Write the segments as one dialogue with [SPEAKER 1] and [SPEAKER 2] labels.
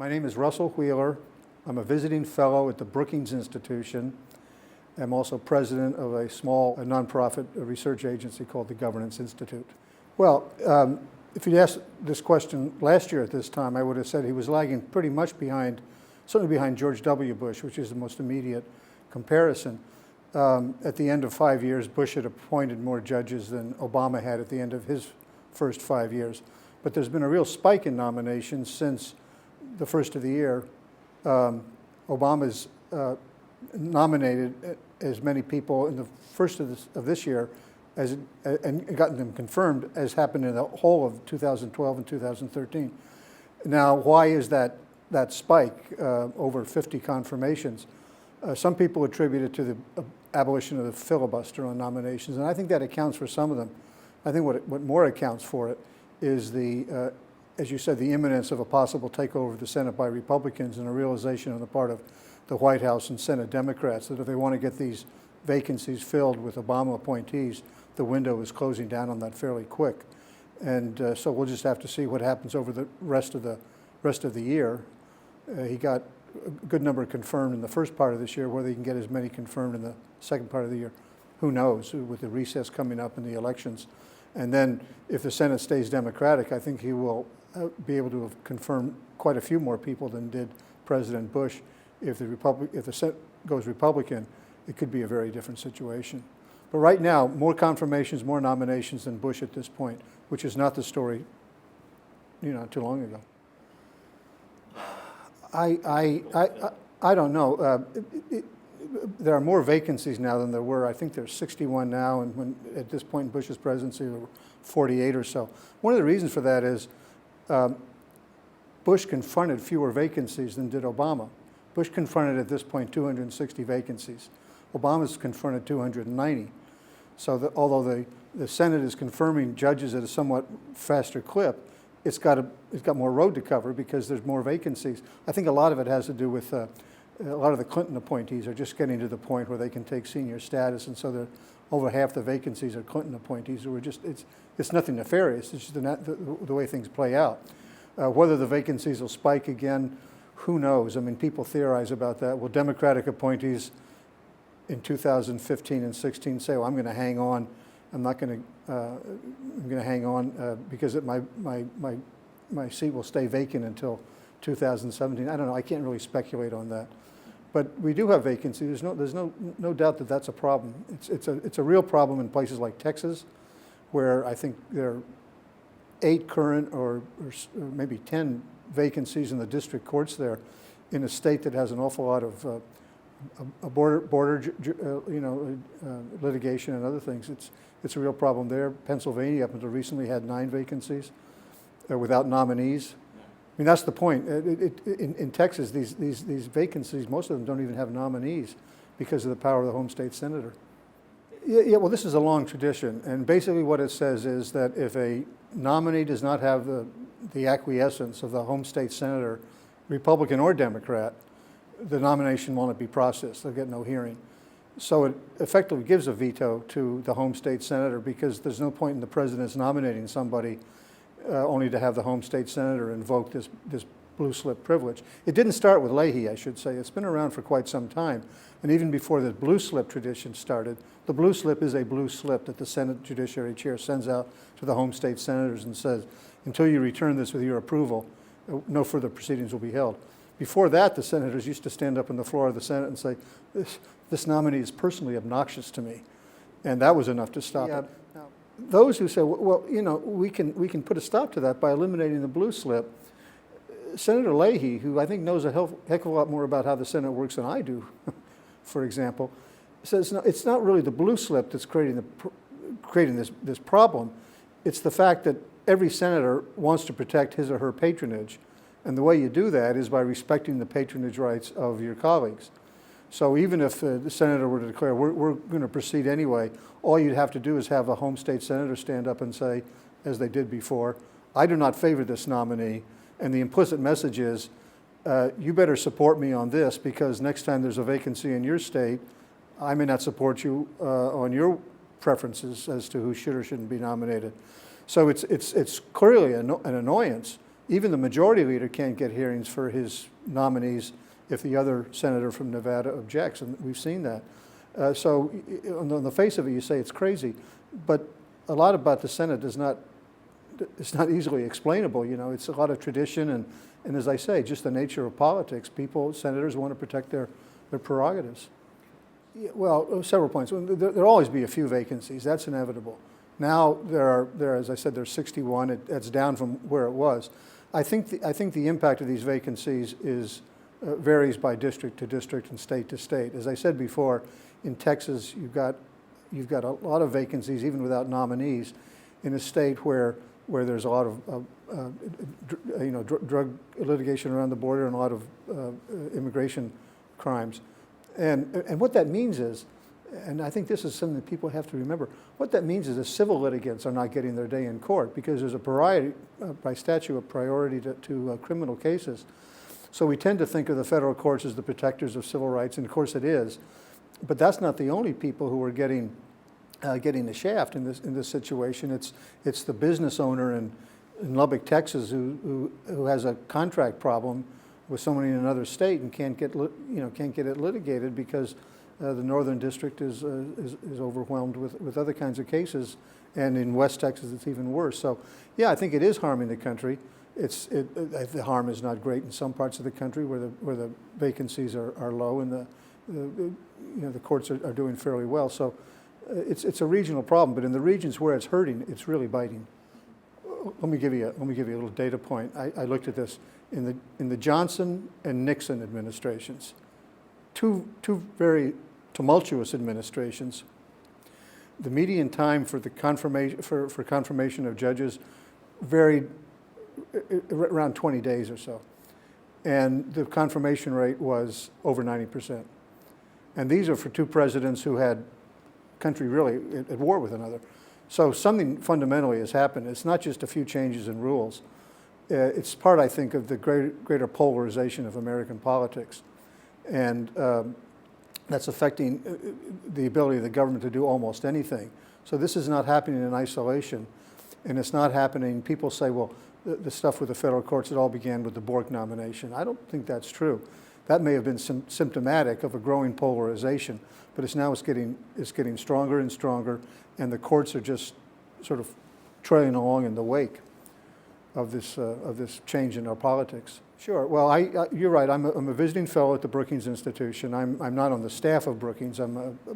[SPEAKER 1] My name is Russell Wheeler. I'm a visiting fellow at the Brookings Institution. I'm also president of a small nonprofit research agency called the Governance Institute. Well, if you'd asked this question last year at this time, I would have said he was lagging pretty much behind, certainly behind George W. Bush, which is the most immediate comparison. At the end of 5 years, Bush had appointed more judges than Obama had at the end of his first 5 years. But there's been a real spike in nominations since the first of the year. Obama's nominated as many people in the first of this year and gotten them confirmed as happened in the whole of 2012 and 2013. Now, why is that spike, over 50 confirmations? Some people attribute it to the abolition of the filibuster on nominations, and I think that accounts for some of them. I think what more accounts for it is the, as you said, the imminence of a possible takeover of the Senate by Republicans and a realization on the part of the White House and Senate Democrats that if they want to get these vacancies filled with Obama appointees, the window is closing down on that fairly quick. And so we'll just have to see what happens over the rest of the year. He got a good number confirmed in the first part of this year. Whether he can get as many confirmed in the second part of the year, who knows, with the recess coming up and the elections. And then if the Senate stays Democratic, I think he will be able to have confirmed quite a few more people than did President Bush. If the Senate goes Republican, it could be a very different situation. But right now, more confirmations, more nominations than Bush at this point, which is not the story, too long ago. I don't know. There are more vacancies now than there were. I think there's 61 now, and at this point in Bush's presidency, there were 48 or so. One of the reasons for that is Bush confronted fewer vacancies than did Obama. Bush confronted at this point 260 vacancies. Obama's confronted 290. So although the Senate is confirming judges at a somewhat faster clip, it's got more road to cover because there's more vacancies. I think a lot of it has to do with a lot of the Clinton appointees are just getting to the point where they can take senior status, and so over half the vacancies are Clinton appointees who are just, it's nothing nefarious, it's just the way things play out. Whether the vacancies will spike again, who knows? I mean, people theorize about that. Will Democratic appointees in 2015 and 16 say, well, I'm going to hang on, I'm going to hang on because my seat will stay vacant until 2017. I don't know. I can't really speculate on that. But we do have vacancies. There's no doubt that that's a problem. It's a real problem in places like Texas, where I think there are 8 current or maybe 10 vacancies in the district courts there, in a state that has an awful lot of border litigation and other things. It's a real problem there. Pennsylvania, up until recently, had 9 vacancies without nominees. I mean, that's the point. In Texas, these vacancies, most of them don't even have nominees because of the power of the home state senator. Yeah, well, this is a long tradition, and basically what it says is that if a nominee does not have the acquiescence of the home state senator, Republican or Democrat, the nomination won't be processed. They'll get no hearing. So it effectively gives a veto to the home state senator because there's no point in the president's nominating somebody only to have the home state senator invoke this blue slip privilege. It didn't start with Leahy, I should say. It's been around for quite some time. And even before the blue slip tradition started, the blue slip is a blue slip that the Senate Judiciary Chair sends out to the home state senators and says, until you return this with your approval, no further proceedings will be held. Before that, the senators used to stand up on the floor of the Senate and say, this nominee is personally obnoxious to me. And that was enough to stop it. Now, those who say, well, we can put a stop to that by eliminating the blue slip, Senator Leahy, who I think knows a heck of a lot more about how the Senate works than I do, for example, says, no, it's not really the blue slip that's creating this problem. It's the fact that every senator wants to protect his or her patronage. And the way you do that is by respecting the patronage rights of your colleagues. So even if the senator were to declare, we're going to proceed anyway, all you'd have to do is have a home state senator stand up and say, as they did before, I do not favor this nominee. And the implicit message is, you better support me on this because next time there's a vacancy in your state, I may not support you on your preferences as to who should or shouldn't be nominated. So it's clearly an annoyance. Even the majority leader can't get hearings for his nominees if the other senator from Nevada objects, and we've seen that. So on the face of it, you say it's crazy, but a lot about the Senate it's not easily explainable. You know, it's a lot of tradition, and as I say, just the nature of politics. Senators want to protect their prerogatives. Yeah, well, several points. There'll always be a few vacancies. That's inevitable. Now as I said, there's 61. It's down from where it was. I think the impact of these vacancies varies by district to district and state to state. As I said before, in Texas, you've got a lot of vacancies, even without nominees, in a state where there's a lot of drug litigation around the border and a lot of immigration crimes. And what that means is, and I think this is something that people have to remember, what that means is that civil litigants are not getting their day in court because there's a priority, by statute, a priority to criminal cases. So we tend to think of the federal courts as the protectors of civil rights, and of course it is. But that's not the only people who are getting the shaft in this situation. It's the business owner in Lubbock, Texas, who has a contract problem with someone in another state and can't get it litigated because the Northern District is overwhelmed with other kinds of cases, and in West Texas it's even worse. So yeah, I think it is harming the country. The harm is not great in some parts of the country where the vacancies are low and the courts are doing fairly well. So it's a regional problem, but in the regions where it's hurting, it's really biting. Let me give you a little data point. I looked at this in the Johnson and Nixon administrations, two very tumultuous administrations. The median time for the confirmation of judges varied around 20 days or so, and the confirmation rate was over 90%. And these are for two presidents who had country really at war with another. So something fundamentally has happened. It's not just a few changes in rules. It's part, I think, of the greater polarization of American politics. And that's affecting the ability of the government to do almost anything. So this is not happening in isolation. And it's not happening, people say, well, the stuff with the federal courts, it all began with the Bork nomination. I don't think that's true. That may have been symptomatic of a growing polarization, but it's getting stronger and stronger, and the courts are just sort of trailing along in the wake of this change in our politics. Sure. Well, you're right. I'm a visiting fellow at the Brookings Institution. I'm not on the staff of Brookings,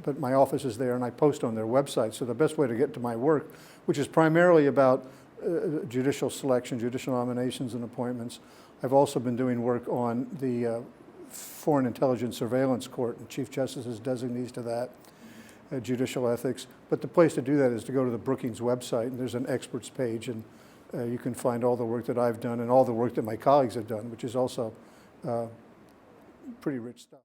[SPEAKER 1] but my office is there, and I post on their website. So the best way to get to my work, which is primarily about judicial selection, judicial nominations and appointments. I've also been doing work on the Foreign Intelligence Surveillance Court, and Chief Justice is designees to that, judicial ethics. But the place to do that is to go to the Brookings website, and there's an experts page, and you can find all the work that I've done and all the work that my colleagues have done, which is also pretty rich stuff.